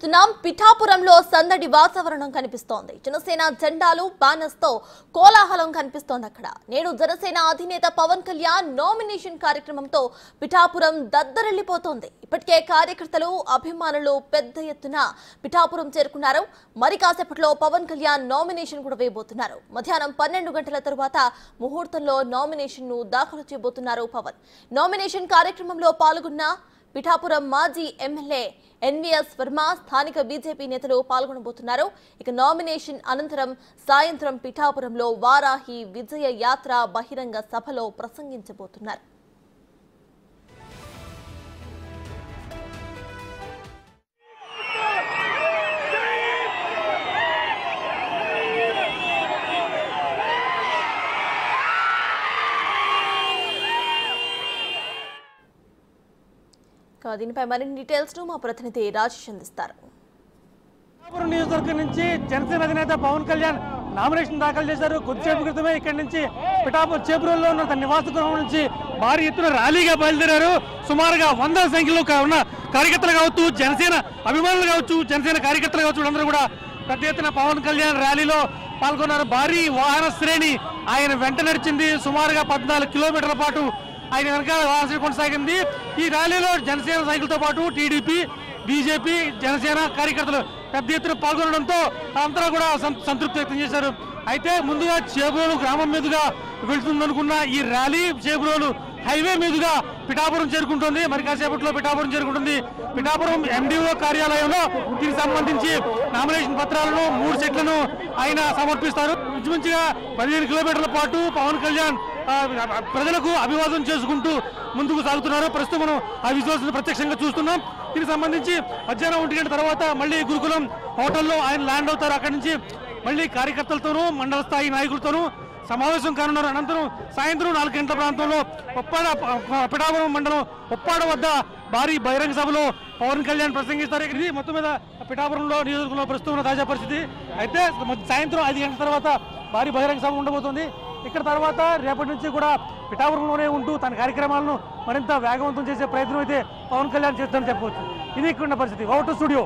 చూస్తున్నాం. పిఠాపురంలో సందడి వాతావరణం కనిపిస్తోంది. జనసేన జెండాలు బ్యానర్స్ తో కోలాహలం కనిపిస్తోంది. అక్కడ నేడు జనసేన అధినేత పవన్ కళ్యాణ్ నామినేషన్ కార్యక్రమంతో పిఠాపురం దద్దరిల్లిపోతోంది. ఇప్పటికే కార్యకర్తలు అభిమానులు పెద్ద ఎత్తున పిఠాపురం చేరుకున్నారు. మరి కాసేపట్లో పవన్ కళ్యాణ్ నామినేషన్ కూడా వేయబోతున్నారు. మధ్యాహ్నం 12 గంటల తరువాత ముహూర్తంలో నామినేషన్ ను దాఖలు చేయబోతున్నారు పవన్. నామినేషన్ కార్యక్రమంలో పాల్గొన్న పిఠాపురం మాజీ ఎమ్మెల్యే ఎన్వీఎస్ వర్మ, స్థానిక బీజేపీ నేతలు పాల్గొనబోతున్నారు. ఇక నామినేషన్ అనంతరం సాయంత్రం పిఠాపురంలో వారాహి విజయ యాత్ర బహిరంగ సభలో ప్రసంగించబోతున్నారు. దీనిపై మరిన్ని డీటెయిల్స్ మా ప్రతినిధి రాజేష్ అందిస్తారు. పిఠాపురం నియోజకవర్గం నుంచి జనసేన అధినేత పవన్ కళ్యాణ్ నామినేషన్ దాఖలు చేశారు. కొద్దిసేపు క్రితమే ఇక్కడి నుంచి పిఠాపురం చేపురంలో ఉన్న తన నివాస గృహం నుంచి భారీ ఎత్తున ర్యాలీగా బయలుదేరారు. సుమారుగా 100 సంఖ్యలో ఉన్న కార్యకర్తలు కావచ్చు, జనసేన అభిమానులు కావచ్చు, జనసేన కార్యకర్తలు కావచ్చు, అందరూ కూడా పెద్ద ఎత్తున పవన్ కళ్యాణ్ ర్యాలీలో పాల్గొన్నారు. భారీ వాహన శ్రేణి ఆయన వెంట నడిచింది. సుమారుగా 14 కిలోమీటర్ల పాటు ఆయన వెనకాల వాహన కొనసాగింది. ఈ ర్యాలీలో జనసేన నాయకులతో పాటు టీడీపీ, బీజేపీ, జనసేన కార్యకర్తలు పెద్ద ఎత్తున పాల్గొనడంతో అంతా కూడా సంతృప్తి వ్యక్తం చేశారు. అయితే ముందుగా చేబ్రోలు గ్రామం మీదుగా వెళ్తుందనుకున్న ఈ ర్యాలీ చేబ్రోలు హైవే మీదుగా పిఠాపురం చేరుకుంటుంది. మరి కాసేపట్లో పిఠాపురం చేరుకుంటుంది. పిఠాపురం ఎండిఓ కార్యాలయంలో దీనికి సంబంధించి నామినేషన్ పత్రాలను 3 సెట్లను ఆయన సమర్పిస్తారు. ఇంచుమించుగా 15 కిలోమీటర్ల పాటు పవన్ కళ్యాణ్ ప్రజలకు అభివాదం చేసుకుంటూ ముందుకు సాగుతున్నారు. ప్రస్తుతం మనం ఆ విజువల్స్ ప్రత్యక్షంగా చూస్తున్నాం. దీనికి సంబంధించి మధ్యాహ్నం 1 గంట తర్వాత మళ్ళీ గురుకులం హోటల్లో ఆయన ల్యాండ్ అవుతారు. అక్కడి నుంచి మళ్ళీ కార్యకర్తలతోనూ మండల స్థాయి నాయకులతోనూ సమావేశం కానున్నారు. అనంతరం సాయంత్రం 4 గంటల ప్రాంతంలో పిఠాపురం మండలం ఉప్పాడ వద్ద భారీ బహిరంగ సభలో పవన్ కళ్యాణ్ ప్రసంగిస్తారు. ఇది మొత్తం మీద పిఠాపురంలో నియోజకవర్గంలో ప్రస్తుతం ఉన్న తాజా పరిస్థితి. అయితే సాయంత్రం 5 గంటల తర్వాత భారీ బహిరంగ సభ ఉండబోతోంది. ఇక్కడ తర్వాత రేపటి నుంచి కూడా పిఠాపురంలోనే ఉంటూ తన కార్యక్రమాలను మరింత వేగవంతం చేసే ప్రయత్నం అయితే పవన్ కళ్యాణ్ చేస్తారని చెప్పవచ్చు. ఇది ఇక్కడ ఉన్న పరిస్థితి. Over to studio.